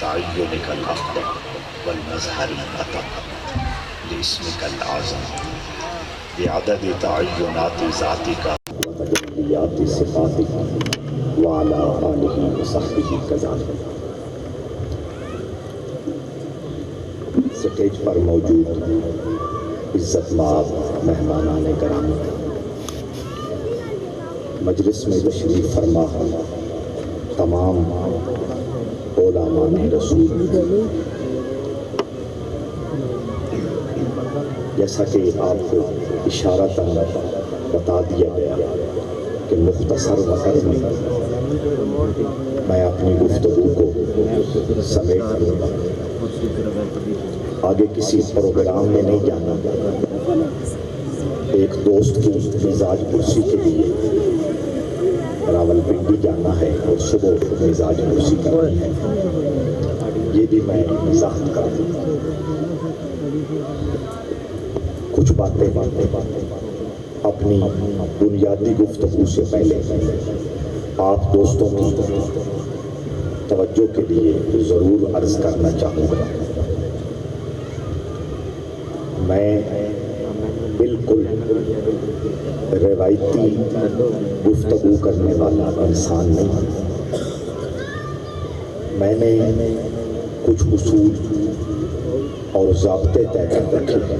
تعينك الأكبر والمظهر الأطهر لاسمك الأعظم بعدد تعينات ذاتك وتجليات صفاتك وعلى آله وصحبه كذلك. سٹیج پر موجود عزت مآب مہمانان گرامی، مجلس میں تشریف فرما تمام علماء رسول، جیسا کہ آپ کو اشارتاً بتا دیا گیا کہ مختصر وقت میں میں اپنی گفتگو کو سمیٹ لوں گا. آگے کسی پروگرام میں نہیں جانا، ایک دوست کی مزاج پرسی کے لیے راولپنڈی جانا ہے اور صبح مزاج پرسی کرنی ہے، یہ بھی میں وضاحت کر دوں. کچھ باتیں اپنی بنیادی گفتگو سے پہلے آپ دوستوں کی توجہ کے لیے ضرور عرض کرنا چاہوں گا. میں بالکل روایتی گفتگو کرنے والا انسان نہیں ہوں. میں نے کچھ اصول اور ضابطے طے کر رکھے ہیں.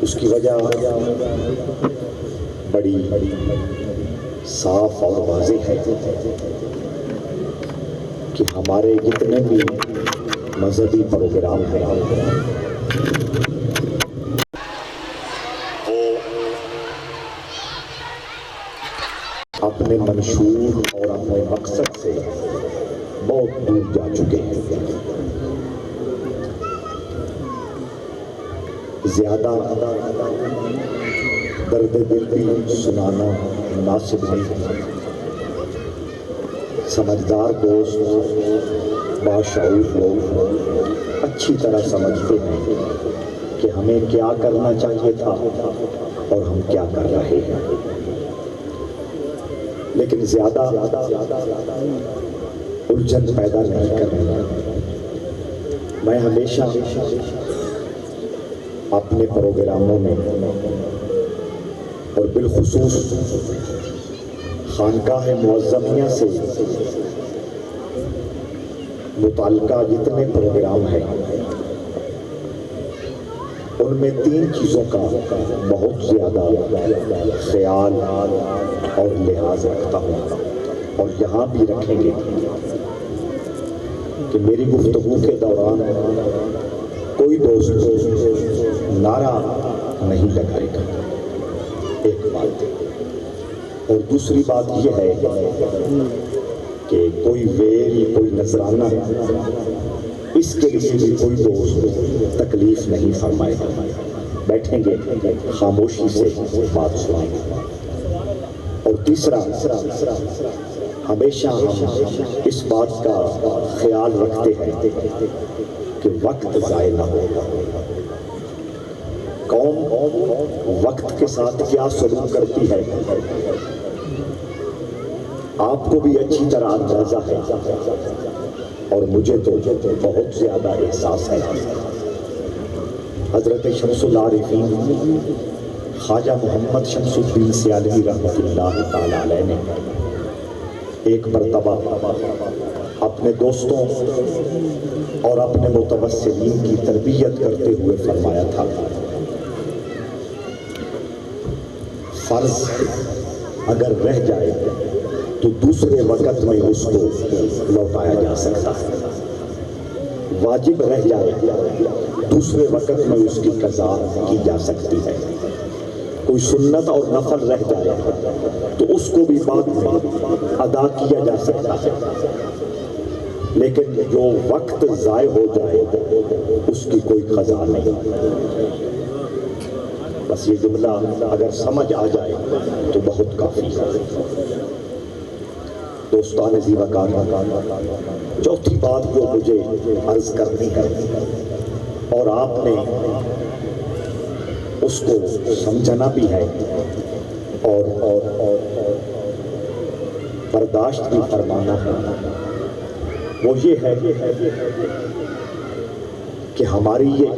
اس کی وجہ بڑی صاف اور واضح ہے کہ ہمارے جتنے بھی مذہبی پروگرام ہیں وہ اپنے منشور اور اپنے مقصد سے بہت دور جا چکے ہیں. زیادہ درد دل بھی سنانا مناسب نہیں. سمجھدار دوست، باشعور لوگ اچھی طرح سمجھتے ہیں کہ ہمیں کیا کرنا چاہیے تھا اور ہم کیا کر رہے ہیں، لیکن زیادہ الجھن پیدا نہیں کرنا. میں ہمیشہ اپنے پروگراموں میں اور بالخصوص خانقاہ معظمیہ سے متعلقہ جتنے پروگرام ہیں ان میں 3 چیزوں کا بہت زیادہ خیال اور لحاظ رکھتا ہوں، اور یہاں بھی رکھیں گے کہ میری گفتگو کے دوران کوئی دوست نعرہ نہیں لگائے گا. ایک بات. اور دوسری بات یہ ہے کہ کوئی ویل، کوئی نذرانہ اس کے لیے بھی کوئی دوست تکلیف نہیں فرمائے گا. بیٹھیں گے، خاموشی سے بات سنیں گے. اور تیسرا، ہمیشہ ہم اس بات کا خیال رکھتے ہیں کہ وقت ضائع نہ ہو. قوم وقت کے ساتھ کیا سلوک کرتی ہے آپ کو بھی اچھی طرح اندازہ ہے، اور مجھے تو بہت زیادہ احساس ہے. حضرت شمس العارفین خواجہ محمد شمس الدین سیالوی رحمۃ اللہ تعالی علیہ نے ایک مرتبہ اپنے دوستوں اور اپنے متوسلین کی تربیت کرتے ہوئے فرمایا تھا، فرض اگر رہ جائے تو دوسرے وقت میں اس کو لوٹایا جا سکتا ہے، واجب رہ جائے دوسرے وقت میں اس کی قضا کی جا سکتی ہے، کوئی سنت اور نفل رہ جائے تو اس کو بھی بعد میں ادا کیا جا سکتا ہے، لیکن جو وقت ضائع ہو جائے اس کی کوئی قضا نہیں. بس یہ جملہ اگر سمجھ آ جائے تو بہت کافی ہے. دوستان عزیز وقار، چوتھی بات جو مجھے عرض کرنی ہے اور آپ نے اس کو سمجھنا بھی ہے اور برداشت بھی فرمانا ہے، وہ یہ ہے کہ ہماری یہ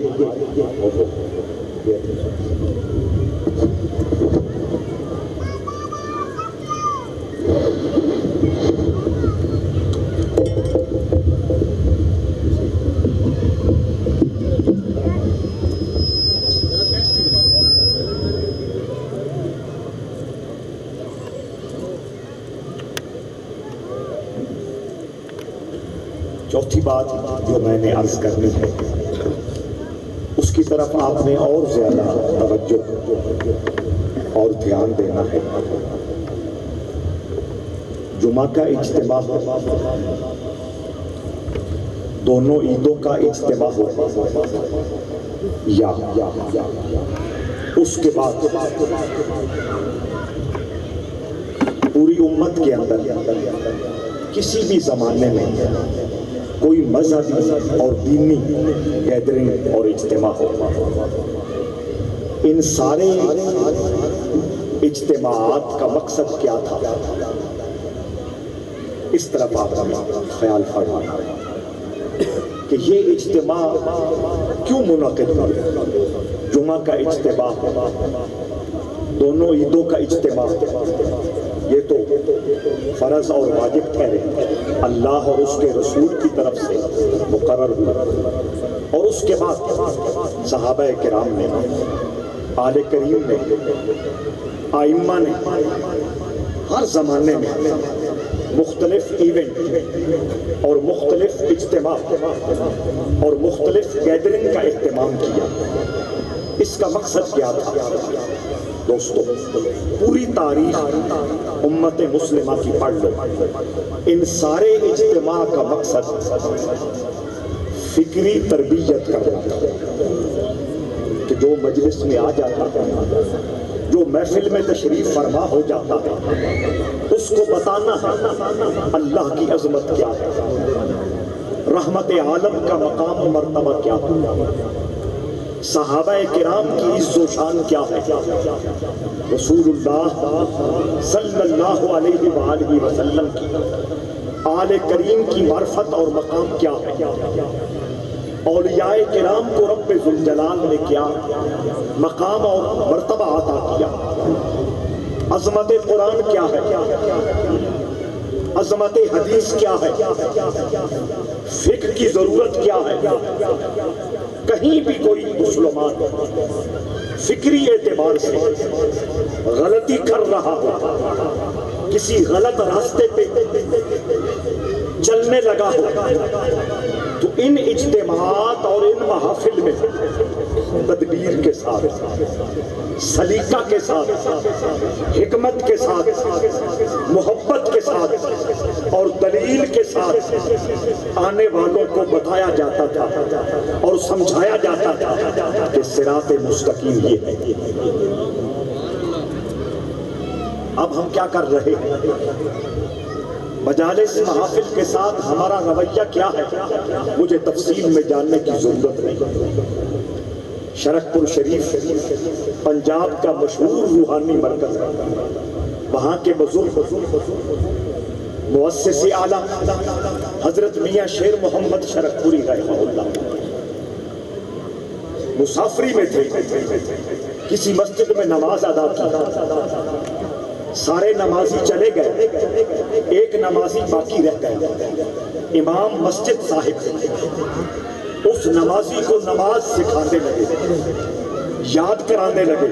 چوتھی بات جو میں نے عرض کرنی ہے، اس کی طرف آپ نے اور زیادہ توجہ اور دھیان دینا ہے۔ جمعہ کا اجتماع دونوں عیدوں کا اجتماع ہو یا اس کے بعد پوری امت کے اندر کسی بھی زمانے میں کوئی مذہبی اور دینی گیدرنگ اور اجتماع ہو، ان سارے اجتماعات کا مقصد کیا تھا، اس طرف آپ خیال فرمانا کہ یہ اجتماع کیوں منعقد ہوئے۔ جمعہ کا اجتماع، دونوں عیدوں کا اجتماع، یہ تو فرض اور واجب ٹھہرے، اللہ اور اس کے رسول کی طرف سے مقرر ہوا، اور اس کے بعد صحابہ کرام نے، آل کریم نے، آئمہ نے ہر زمانے میں مختلف ایونٹ اور مختلف اجتماع اور مختلف گیدرنگ کا اہتمام کیا۔ اس کا مقصد کیا تھا؟ دوستو، پوری تاریخ امت مسلمہ کی پڑھ لو، ان سارے اجتماع کا مقصد فکری تربیت کرنا تھا، کہ جو مجلس میں آ جاتا ہے، جو محفل میں تشریف فرما ہو جاتا ہے، اس کو بتانا ہے اللہ کی عظمت کیا ہے، رحمت عالم کا مقام و مرتبہ کیا ہے، صحابہ کرام کی عز و شان کیا ہے، رسول اللہ صلی اللہ علیہ وآلہ وسلم کی، آل کریم کی معرفت اور مقام کیا ہے، اولیاء کرام کو رب ذوالجلال نے کیا مقام اور مرتبہ عطا کیا، عظمت قرآن کیا ہے، عظمت حدیث کیا ہے، فقہ کی ضرورت کیا ہے۔ کہیں بھی کوئی مسلمان فکری اعتبار سے غلطی کر رہا ہو، کسی غلط راستے پہ چلنے لگا ہو، تو ان اجتماعات اور ان محافل میں تدبیر کے ساتھ، سلیقہ کے ساتھ، حکمت کے ساتھ، محبت کے ساتھ اور دلیل کے ساتھ آنے والوں کو بتایا جاتا تھا اور سمجھایا جاتا تھا کہ صراط مستقیم یہ ہے۔ اب ہم کیا کر رہے ہیں؟ مجالس محافل کے ساتھ ہمارا رویہ کیا ہے، مجھے تفصیل میں جاننے کی ضرورت نہیں۔ شرک پور شریف پنجاب کا مشہور روحانی مرکز ہے، وہاں کے بزرگ مؤسس اعلیٰ حضرت میاں شیر محمد شرک پوری رحمہ اللہ مسافری میں تھے، کسی مسجد میں نماز ادا کی، سارے نمازی چلے گئے، ایک نمازی باقی رہ گئے، امام مسجد صاحب اس نمازی کو نماز سکھانے لگے، یاد کرانے لگے،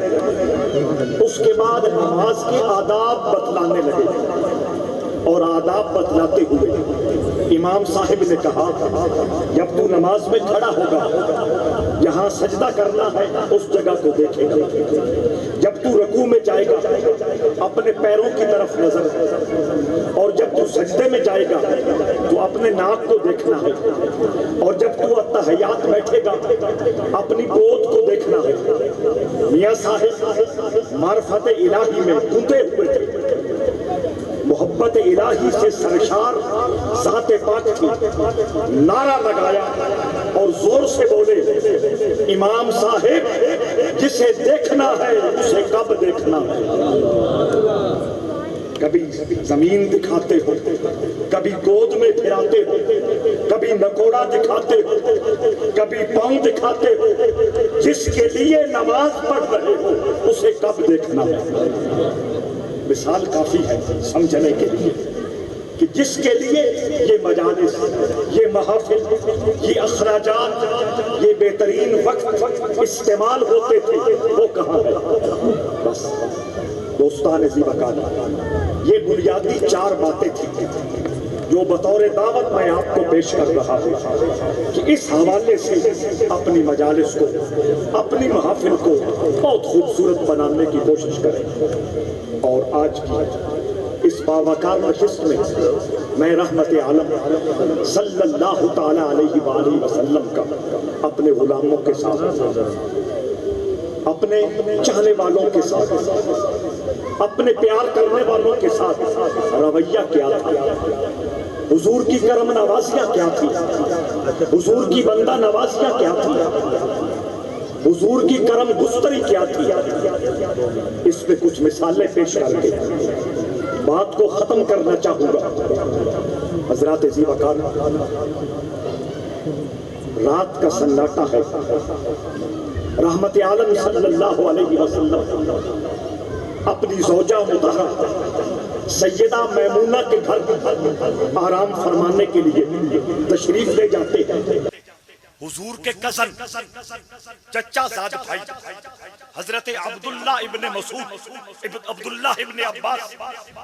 اس کے بعد نماز کے آداب بتلانے لگے، اور آداب بتلاتے ہوئے امام صاحب نے کہا جب تو نماز میں کھڑا ہوگا جہاں سجدہ کرنا ہے اس جگہ کو دیکھے گا، جب تو رکوع میں جائے گا اپنے پیروں کی طرف نظر، اور جب تو سجدے میں جائے گا تو اپنے ناک کو دیکھنا ہے، اور جب تو التحیات بیٹھے گا اپنی گود کو دیکھنا ہے۔ میاں صاحب معرفت الہی میں گھنتے ہوئے تھے، محبت الہی سے سرشار ذات پاک کی، نعرہ لگایا اور زور سے بولے، امام صاحب جسے دیکھنا ہے اسے کب دیکھنا ہے؟ کبھی زمین دکھاتے ہو، کبھی گود میں پھراتے ہو، کبھی نکوڑا دکھاتے ہو، کبھی پاؤں دکھاتے ہو۔ جس کے لیے نماز پڑھ رہے ہو اسے کب دیکھنا ہے؟ مثال کافی ہے سمجھنے کے لیے کہ جس کے لیے یہ مجالس، یہ محافل، یہ اخراجات، یہ بہترین وقت استعمال ہوتے تھے، وہ کہاں ہے؟ بس دوستان عزیز وقار، یہ بنیادی 4 باتیں تھیں جو بطور دعوت میں آپ کو پیش کر رہا ہوں کہ اس حوالے سے اپنی مجالس کو، اپنی محافل کو بہت خوبصورت بنانے کی کوشش کریں۔ اور آج کی اس باوقار نشست میں میں رحمت عالم صلی اللہ تعالیٰ علیہ وآلہ وسلم کا اپنے غلاموں کے ساتھ، اپنے چاہنے والوں کے ساتھ، اپنے پیار کرنے والوں کے ساتھ رویہ کیا تھا، حضور کی کرم نوازیاں کیا تھی، حضور کی بندہ نوازیاں کیا تھی، حضور کی کرم گستری کیا تھی، اس پہ کچھ مثالیں پیش کر کے بات کو ختم کرنا چاہوں گا۔ حضرات عزیز وقار، رات کا سناٹا ہے، رحمت عالم صلی اللہ علیہ وسلم اپنی زوجہ مطہرہ سیدہ میمونہ کے گھر آرام فرمانے کے لیے تشریف لے جاتے ہیں۔ حضور کے کزن چچا زاد بھائی حضرت عبداللہ ابن مسعود، عبداللہ ابن عباس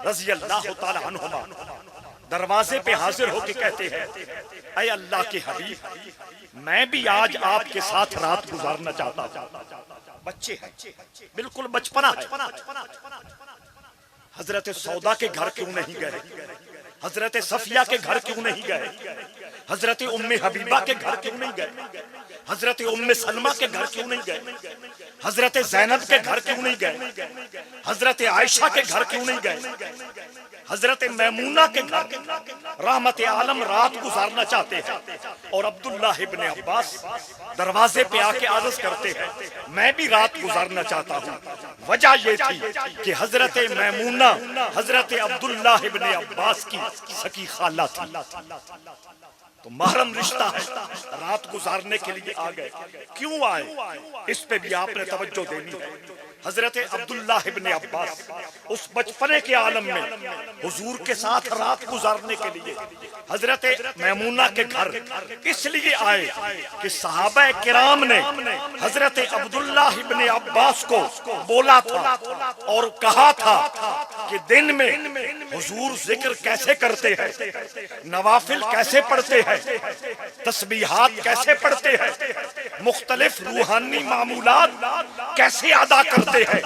رضی اللہ تعالی عنہما دروازے پہ حاضر ہو کے کہتے ہیں، اے اللہ کے حبیب، میں بھی آج آپ کے ساتھ رات گزارنا چاہتا ہوں۔ بچے ہیں، بالکل بچپنا ہے۔ حضرت سودا کے گھر کیوں نہیں گئے؟ حضرت صفیہ کے گھر کیوں نہیں گئے؟ حضرت ام حبیبہ کے گھر کیوں نہیں گئے؟ حضرت ام سلمہ کے گھر کیوں نہیں گئے؟ حضرت زینب کے گھر کیوں نہیں گئے؟ حضرت عائشہ کے گھر کیوں نہیں گئے؟ حضرت میمونہ کے گھر رحمت عالم رات گزارنا چاہتے ہیں، اور عبداللہ ابن عباس دروازے پہ آ کے عرض کرتے ہیں، میں بھی رات گزارنا چاہتا ہوں۔ وجہ یہ تھی کہ حضرت میمونہ حضرت عبداللہ ابن عباس کی سکی خالہ تھی، تو محرم رشتہ ہے، رات گزارنے کے لیے آ گئے۔ کیوں آئے اس پہ بھی آپ نے توجہ دینی ہے۔ حضرت عبداللہ ابن عباس اس بچپنے کے عالم میں حضور کے ساتھ رات گزارنے کے لیے حضرت میمونہ کے گھر اس لیے آئے کہ صحابہ کرام نے حضرت عبداللہ ابن عباس کو بولا تھا اور کہا تھا کہ دن میں حضور ذکر کیسے کرتے ہیں، نوافل کیسے پڑھتے ہیں، تسبیحات کیسے پڑھتے ہیں، مختلف روحانی معمولات کیسے ادا کرتے ہیں،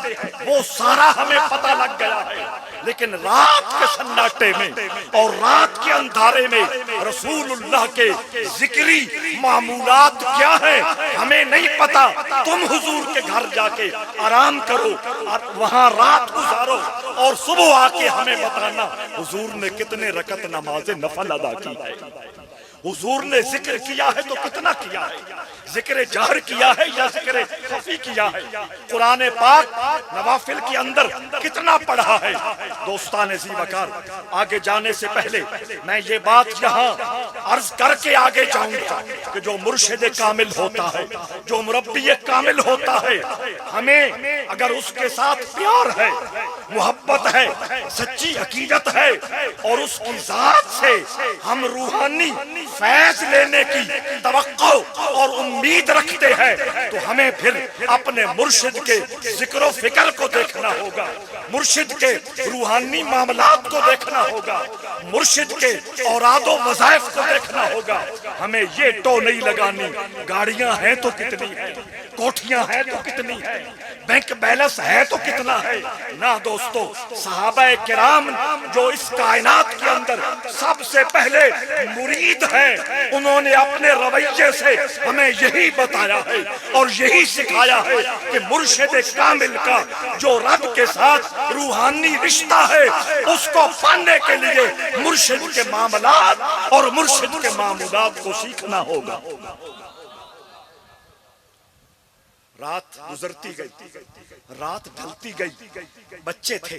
وہ سارا ہمیں پتہ لگ گیا ہے، لیکن رات کے سناٹے میں اور رات کے اندھارے میں رسول اللہ کے ذکری معمولات کیا ہیں ہمیں نہیں پتا۔ تم حضور کے گھر جا کے آرام کرو اور وہاں رات گزارو، اور صبح آ کے ہمیں بتانا حضور نے کتنے رکعت نماز نفل ادا کی ہے، حضور نے ذکر کیا ہے تو کتنا کیا ہے، ذکر جہر کیا ہے یا ذکر خفی کیا ہے، قرآن پاک نوافل کے اندر کتنا پڑھا ہے۔ دوستان عزیز وقار، آگے جانے سے پہلے میں یہ بات یہاں عرض کر کے آگے جاؤں گا کہ جو مرشد کامل ہوتا ہے، جو مربی کامل ہوتا ہے، ہمیں اگر اس کے ساتھ پیار ہے، محبت ہے، سچی عقیدت ہے، اور اس کی ذات سے ہم روحانی فیض لینے کی توقع اور امید رکھتے ہیں، تو ہمیں پھر اپنے مرشد کے ذکر و فکر کو دیکھنا ہوگا، مرشد کے روحانی معاملات کو دیکھنا ہوگا، مرشد کے اوراد و وظائف کو دیکھنا ہوگا۔ ہمیں یہ ٹو نہیں لگانی گاڑیاں ہیں تو کتنی ہیں، کوٹھیاں ہیں تو کتنی ہیں، بینک بیلنس ہے تو کتنا ہے، نہ دوستو، صحابہ کرام جو اس کائنات کے اندر سب سے پہلے مرید ہیں، انہوں نے اپنے رویے سے ہمیں یہی بتایا ہے اور یہی سکھایا ہے کہ مرشد کامل کا جو رب کے ساتھ روحانی رشتہ ہے، اس کو پانے کے لیے مرشد کے معاملات اور مرشد کے معمولات کو سیکھنا ہوگا۔ رات گزرتی گئی، رات ڈھلتی گئی، بچے تھے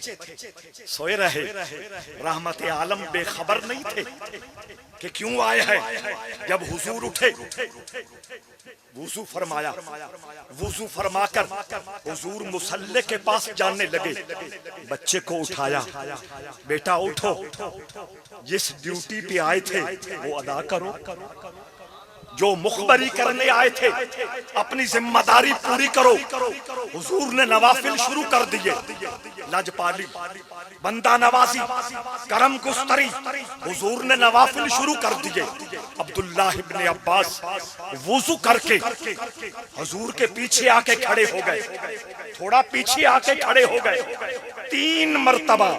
سوئے رہے، رحمت عالم بے خبر نہیں تھے کہ کیوں آئے ہیں۔ جب حضور اٹھے، وضو فرمایا، وضو فرما کر حضور مصلی کے پاس جانے لگے، بچے کو اٹھایا، بیٹا اٹھو، جس ڈیوٹی پہ آئے تھے وہ ادا کرو، جو مخبری کرنے آئے تھے اپنی ذمہ داری پوری کرو۔ حضور نے نوافل شروع کر دیے، لجپالی، بندہ نوازی، کرم گستری، حضور نے نوافل شروع کر دیے۔ عبداللہ ابن عباس وضو کر کے حضور کے پیچھے آ کے کھڑے ہو گئے، تھوڑا پیچھے آ کے کھڑے ہو گئے، 3 مرتبہ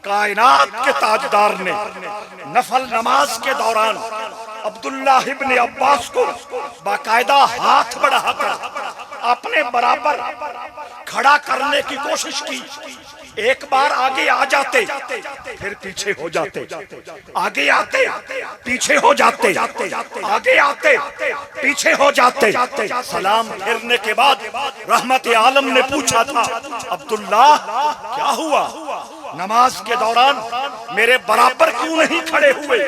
کائنات کے تاجدار نے نفل نماز کے دوران عبداللہ ابن عباس کو باقاعدہ ہاتھ بڑھا کر اپنے برابر کھڑا کرنے کی کوشش کی۔ ایک بار آگے آ جاتے پھر پیچھے ہو جاتے، آگے آتے پیچھے ہو جاتے، آگے آتے پیچھے ہو جاتے۔ سلام پھرنے کے بعد رحمت عالم نے پوچھا تھا، عبداللہ کیا ہوا؟ نماز کے دوران میرے برابر کیوں نہیں کھڑے ہوئے؟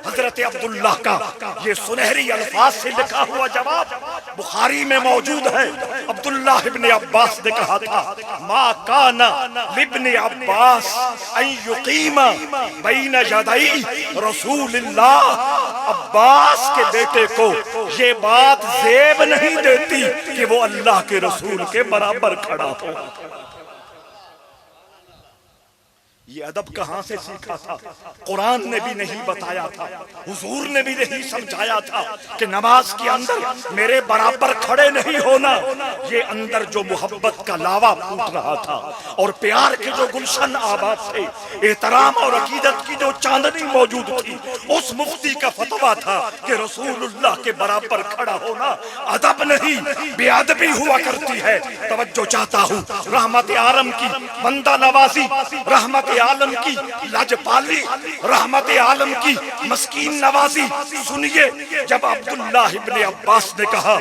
حضرت عبداللہ کا یہ سنہری الفاظ سے لکھا ہوا جواب بخاری میں موجود ہے۔ عبداللہ ابن عباس نے کہا تھا، ما کان لابن عباس ان یقیم بین یدی رسول اللہ۔ عباس کے بیٹے کو یہ بات زیب نہیں دیتی کہ وہ اللہ کے رسول کے برابر کھڑا ہو۔ یہ ادب کہاں سے سیکھا تھا؟ قرآن نے بھی نہیں بتایا تھا، حضور نے بھی نہیں سمجھایا تھا کہ نماز کے اندر میرے برابر کھڑے نہیں ہونا۔ یہ اندر جو محبت کا لاوا پھوٹ رہا تھا اور پیار کے جو گلشن آباد تھے، احترام اور عقیدت کی جو چاندنی موجود تھی، اس مفتی کا فتویٰ تھا کہ رسول اللہ کے برابر کھڑا ہونا ادب نہیں، بے ادبی ہوا کرتی ہے۔ توجہ چاہتا ہوں، رحمت عالم کی بندہ نوازی، رحمت عالم کی لاجپالی، رحمت عالم کی مسکین نوازی سنیے۔ جب عبداللہ ابن عباس نے کہا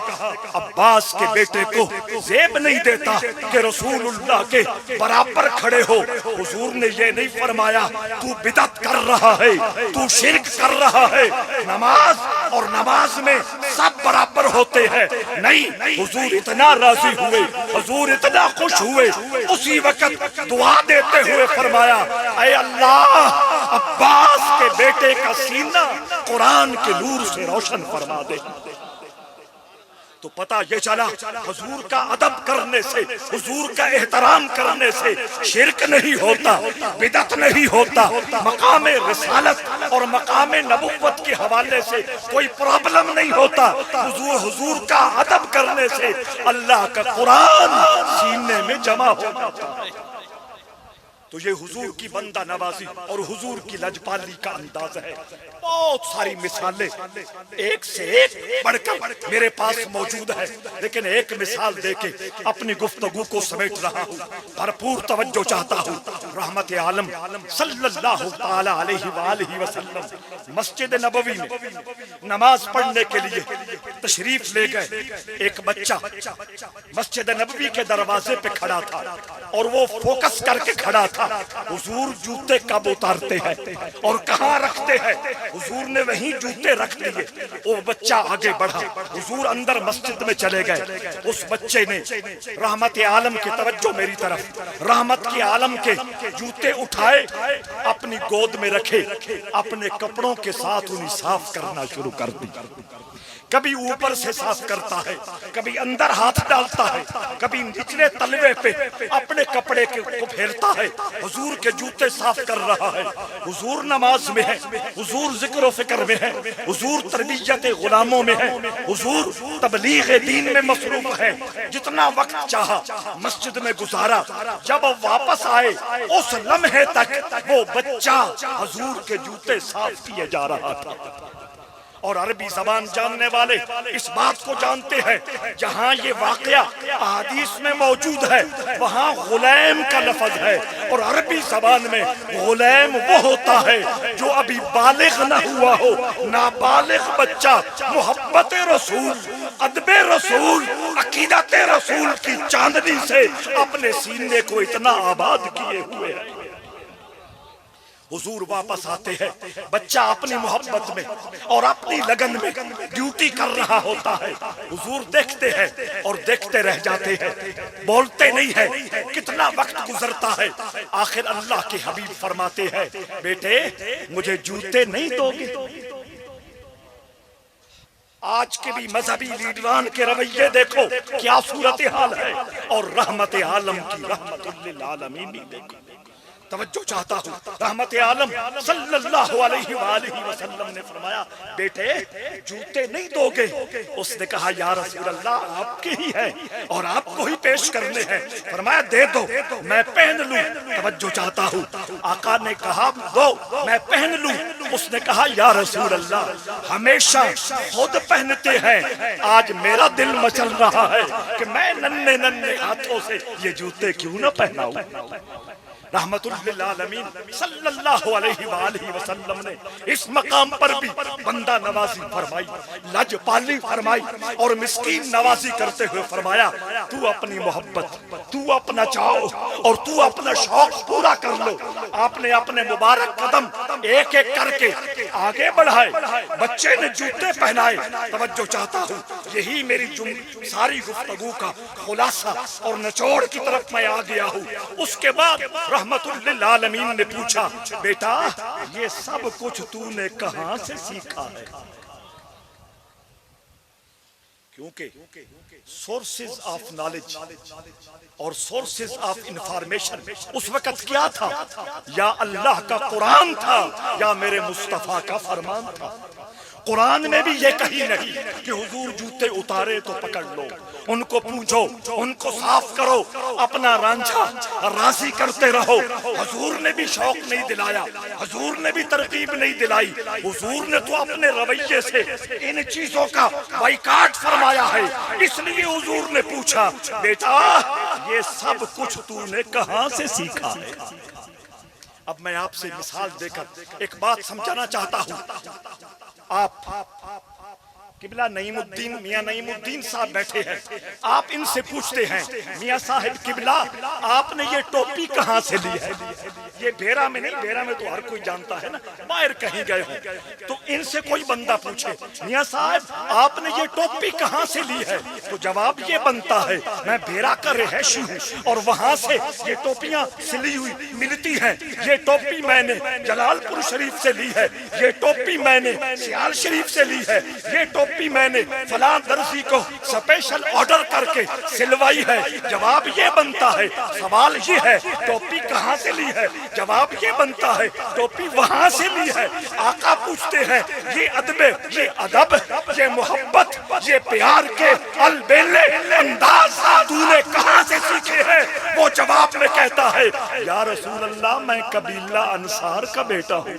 عباس کے بیٹے کو زیب نہیں دیتا کہ رسول اللہ کے برابر کھڑے ہو، حضور نے یہ نہیں فرمایا تو بدعت کر رہا ہے، تو شرک کر رہا ہے، نماز اور نماز میں سب برابر ہوتے ہیں۔ نہیں، حضور اتنا راضی ہوئے، حضور اتنا خوش ہوئے، اسی وقت دعا دیتے ہوئے فرمایا، اے اللہ عباس کے بیٹے کا سینہ قرآن کے نور سے روشن فرما دے۔ تو پتہ یہ چلا حضور کا ادب کرنے سے، حضور کا احترام کرنے سے شرک نہیں ہوتا، بدعت نہیں ہوتا، مقام رسالت اور مقام نبوت کے حوالے سے کوئی پرابلم نہیں ہوتا۔ حضور کا ادب کرنے سے اللہ کا قرآن سینے میں جمع ہو جاتا ہے۔ تو یہ حضور کی بندہ نوازی اور حضور کی لجپالی کا انداز ہے۔ بہت ساری مثالیں ایک سے ایک بڑھ کر میرے پاس موجود ہے، لیکن ایک مثال دے کے اپنی گفتگو کو سمیٹ رہا ہوں۔ بھرپور توجہ چاہتا ہوں۔ رحمت عالم صلی اللہ تعالی علیہ وآلہ وسلم مسجد نبوی میں نماز پڑھنے کے لیے تشریف لے گئے۔ ایک بچہ مسجد نبوی کے دروازے پہ کھڑا تھا اور وہ فوکس کر کے کھڑا تھا۔ حضور جوتے کب اتارتے ہیں اور کہاں رکھتے ہیں؟ حضور نے وہیں جوتے رکھ لیے۔ وہ بچہ آگے بڑھا، حضور اندر مسجد میں چلے گئے۔ اس بچے نے رحمت عالم کی توجہ میری طرف، رحمت کے عالم کے جوتے اٹھائے، اپنی گود میں رکھے، اپنے کپڑوں کے ساتھ انہیں صاف کرنا شروع کر دی۔ کبھی اوپر سے صاف کرتا ہے، کبھی اندر ہاتھ ڈالتا ہے، کبھی نچلے تلوے پہ اپنے کپڑے کو پھیرتا ہے۔ حضور کے جوتے صاف کر رہا ہے۔ حضور نماز میں ہے، حضور ذکر و فکر میں ہے، حضور تربیت غلاموں میں ہے، حضور تبلیغ دین میں مصروف ہے۔ جتنا وقت چاہا مسجد میں گزارا۔ جب واپس آئے اس لمحے تک وہ بچہ حضور کے جوتے صاف کیے جا رہا تھا۔ اور عربی زبان جاننے والے اس بات کو جانتے ہیں جہاں یہ واقعہ احادیث میں موجود ہے وہاں غلام کا لفظ ہے، اور عربی زبان میں غلام وہ ہوتا ہے جو ابھی بالغ نہ ہوا ہو، نابالغ بچہ محبت رسول، ادب رسول، عقیدت رسول کی چاندنی سے اپنے سینے کو اتنا آباد کیے ہوئے ہیں۔ حضور واپس آتے ہیں، بچہ اپنی محبت میں اور اپنی لگن میں ڈیوٹی کر رہا ہوتا ہے، حضور دیکھتے ہیں اور دیکھتے رہ جاتے ہیں، بولتے نہیں ہیں۔ کتنا وقت گزرتا ہے، آخر اللہ کے حبیب فرماتے ہیں بیٹے مجھے جوتے نہیں دو گے؟ آج کے بھی مذہبی لیڈران کے رویے دیکھو کیا صورتحال ہے، اور رحمت عالم کی رحمت للعالمین دیکھو۔ توجہ چاہتا ہوں، رحمت عالم صلی اللہ علیہ وآلہ وسلم نے فرمایا بیٹے جوتے نہیں دو گے؟ اس نے کہا یا رسول اللہ آپ کے ہی ہیں اور آپ کو ہی پیش کرنے ہیں۔ فرمایا دے دو میں پہن لوں۔ توجہ چاہتا ہوں، آقا نے کہا دو میں پہن لوں۔ اس نے کہا یا رسول اللہ ہمیشہ خود پہنتے ہیں، آج میرا دل مچل رہا ہے کہ میں ننھے ننھے ہاتھوں سے یہ جوتے کیوں نہ پہناؤں۔ رحمت للعالمین صلی اللہ علیہ وآلہ وسلم نے اس مقام پر بھی بندہ نوازی فرمائی، لج پالی فرمائی، اور مسکین نوازی کرتے ہوئے فرمایا تو اپنی محبت، تو اپنا چاؤ اور تو اپنا شوق پورا کر لو۔ آپ نے اپنے مبارک قدم ایک ایک کر کے آگے بڑھائے، بچے نے جوتے پہنائے۔ توجہ چاہتا ہوں، یہی میری ساری گفتگو کا خلاصہ اور نچوڑ کی طرف میں آ گیا ہوں۔ اس کے بعد رحمت للعالمین نے پوچھا بیٹا یہ سب کچھ تو نے کہاں سے سیکھا ہے؟ کیونکہ سورسز آف نالج اور سورسز آف انفارمیشن اس وقت کیا تھا؟ یا اللہ کا قرآن تھا یا میرے مصطفیٰ کا فرمان تھا۔ قرآن میں بھی یہ کہی نہیں کہ حضور جوتے اتارے تو پکڑ لو، ان کو پوچھو، ان کو صاف کرو، اپنا رانجھا راضی کرتے رہو۔ حضور نے بھی شوق نہیں دلایا، حضور نے بھی ترغیب نہیں دلائی، حضور نے تو اپنے رویے سے ان چیزوں کا بائیکاٹ فرمایا ہے۔ اس لیے حضور نے پوچھا بیٹا یہ سب کچھ تو نے کہاں سے سیکھا ہے؟ اب میں آپ سے مثال دے کر ایک بات سمجھانا چاہتا ہوں۔ آپ قبلہ نعیم الدین، میاں نعیم الدین صاحب بیٹھے ہیں، آپ ان سے پوچھتے ہیں میاں صاحب قبلہ آپ نے یہ ٹوپی کہاں سے لی ہے؟ یہ بھیرا میں نہیں، بھیرا میں تو ہر کوئی جانتا ہے نا، باہر کہیں گئے ہوں تو ان سے کوئی بندہ پوچھے میاں صاحب آپ نے یہ ٹوپی کہاں سے لی ہے، تو جواب یہ بنتا ہے میں بھیرا کا رہائشی ہوں اور وہاں سے یہ ٹوپیاں سلی ہوئی ملتی ہیں، یہ ٹوپی میں نے جلال پور شریف سے لی ہے، یہ ٹوپی میں نے سیال شریف سے لی ہے، یہ ٹوپی میں نے فلاں درزی کو سپیشل آرڈر کر کے سلوائی ہے۔ جواب یہ بنتا ہے، سوال یہ ہے ٹوپی کہاں سے لی ہے؟ جواب یہ بنتا ہے ٹوپی وہاں سے لی ہے۔ آقا پوچھتے ہیں یہ ادب، یہ ادب، یہ محبت، یہ پیار کے البیلے انداز تو نے کہاں سے سیکھے ہیں؟ وہ جواب میں کہتا ہے یا رسول اللہ میں قبیلہ انصار کا بیٹا ہوں۔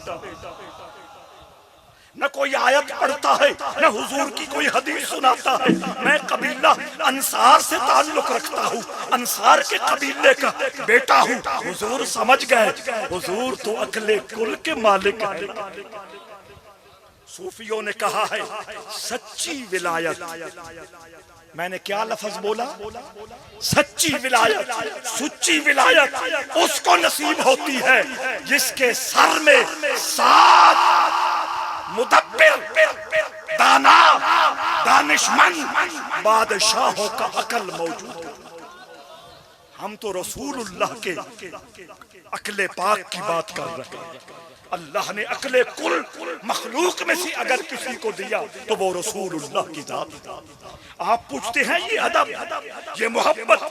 نہ کوئی آیت پڑھتا ہے، نہ حضور کی کوئی حدیث سناتا ہے، میں قبیلہ انصار سے تعلق رکھتا ہوں، انصار کے قبیلے کا بیٹا ہوں۔ حضور سمجھ گئے، حضور تو عقل کل کے مالک ہیں۔ صوفیوں نے کہا ہے سچی ولایت، میں نے کیا لفظ بولا؟ سچی ولایت، سچی ولایت اس کو نصیب ہوتی ہے جس کے سر میں 7 مدبر، دانا، دانشمند بادشاہوں کا عقل موجود ہے۔ ہم تو رسول اللہ کے عقل پاک کی بات کر رہے ہیں۔ اللہ نے عقل کل مخلوق میں سے اگر کسی کو دیا تو وہ رسول اللہ کی ذات۔ آپ پوچھتے ہیں یہ ادب، یہ محبت،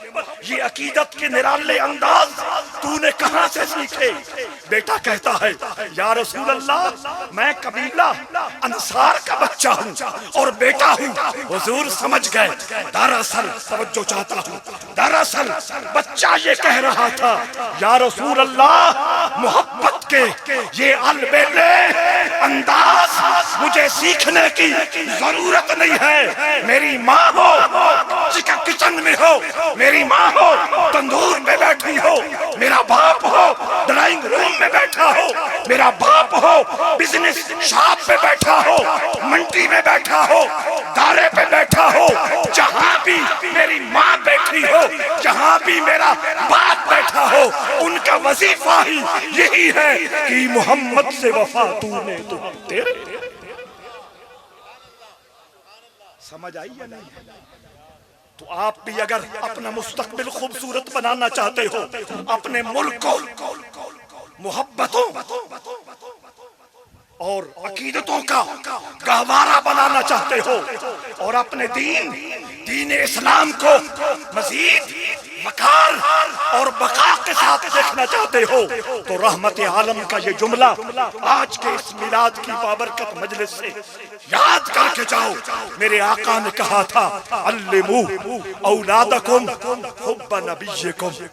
یہ عقیدت کے نرالے انداز تو نے کہاں سے سیکھے؟ بیٹا کہتا ہے یا رسول اللہ میں قبیلہ انصار کا بچہ ہوں اور بیٹا ہوں۔ حضور سمجھ گئے دراصل، توجہ چاہتا ہوں، دراصل بچہ یہ کہہ رہا تھا یا رسول اللہ محبت کے یہ البیلے انداز مجھے سیکھنے کی ضرورت نہیں ہے. میری ماں ہو کچن میں ہو، میری ماں ہو تندور میں بیٹھی ہو، میرا باپ ہو ڈرائنگ روم میں بیٹھا ہو، میرا باپ ہو بزنس شاپ پہ بیٹھا ہو، منڈی میں بیٹھا ہو، دارے پہ بیٹھا ہو، جہاں بھی میری ماں بیٹھی ہو، جہاں بھی میرا باپ بیٹھا ہو، ان کا وظیفہ ہی یہی ہے کہ محمد سے وفا تو نے تو تیرے. سمجھ آئی یا نہیں؟ تو آپ بھی اگر اپنا مستقبل خوبصورت بنانا چاہتے ہو، اپنے ملک کو محبتوں اور عقیدتوں کا گہوارہ بنانا چاہتے ہو، اور اپنے دین اسلام کو مزید وقار اور بقا کے ساتھ دیکھنا چاہتے ہو، تو رحمت عالم کا یہ جملہ آج کے اس میلاد کی بابرکت مجلس سے یاد کر کے جاؤ. میرے آقا نے کہا تھا علموا اولادکم حب نبیکم،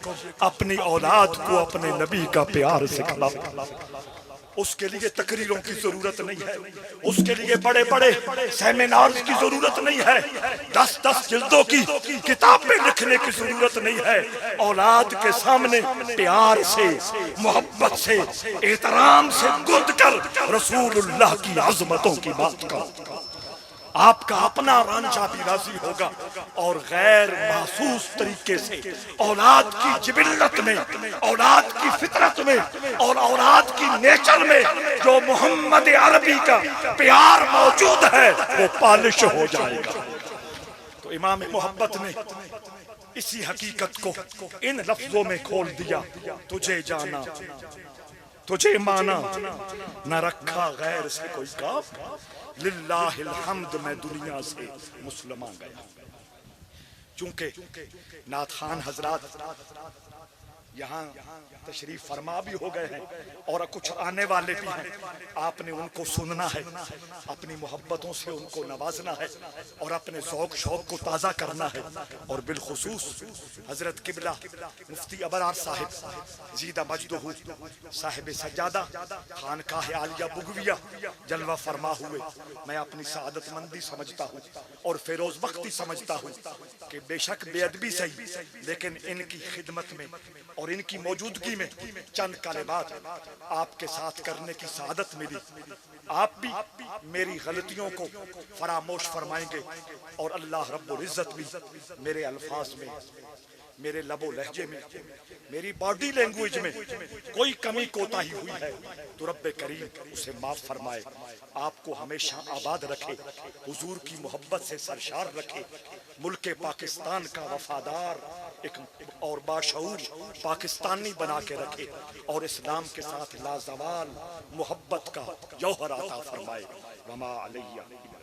اپنی اولاد کو اپنے نبی کا پیار سکھلاؤ. اس کے لیے تقریروں کی ضرورت نہیں ہے، اس کے لیے بڑے بڑے سیمینارز کی ضرورت نہیں ہے، 10 جلدوں کی کتابیں لکھنے کی ضرورت نہیں ہے. اولاد کے سامنے پیار سے، محبت سے، احترام سے گد کر رسول اللہ کی عظمتوں کی بات کرو. آپ کا اپنا رانجھا بھی راضی ہوگا، اور غیر محسوس طریقے سے اولاد کی جبلت میں، اولاد کی فطرت میں اور اولاد کی نیچر میں جو محمد عربی کا پیار موجود ہے وہ پالش ہو جائے گا. تو امام محبت نے اسی حقیقت کو ان لفظوں میں کھول دیا: تجھے جانا، تجھے مانا، نہ رکھا غیر سے کوئی کام، للہ الحمد میں دنیا سے مسلمان گیا. چونکہ نعت خوان حضرات یہاں تشریف فرما بھی ہو گئے ہیں اور کچھ آنے والے بھی ہیں، آپ نے ان کو سننا ہے، اپنی محبتوں سے ان کو نوازنا ہے اور اپنے ذوق شوق کو تازہ کرنا ہے. اور بالخصوص حضرت قبلہ مفتی ابرار صاحب زیدہ مجدہ صاحب سجادہ خانقاہ عالیہ بگویہ جلوہ فرما ہوئے، میں اپنی سعادت مندی سمجھتا ہوں اور فیروز وقتی سمجھتا ہوں کہ بے شک بے ادبی صحیح، لیکن ان کی خدمت میں اور ان کی موجودگی میں چند کلمات آپ کے ساتھ کرنے کی سعادت ملی. آپ بھی میری غلطیوں کو فراموش فرمائیں گے اور اللہ رب العزت بھی میرے الفاظ میں، میرے لب و لہجے میں، میری باڈی لینگویج میں کوئی کمی کوتاہی ہوئی ہے تو رب کریم اسے معاف فرمائے. آپ کو ہمیشہ آباد رکھے، حضور کی محبت سے سرشار رکھے، ملک پاکستان کا وفادار ایک اور باشعور پاکستانی بنا کے رکھے، اور اسلام کے ساتھ لازوال محبت کا جوہر عطا فرمائے. وما علیہ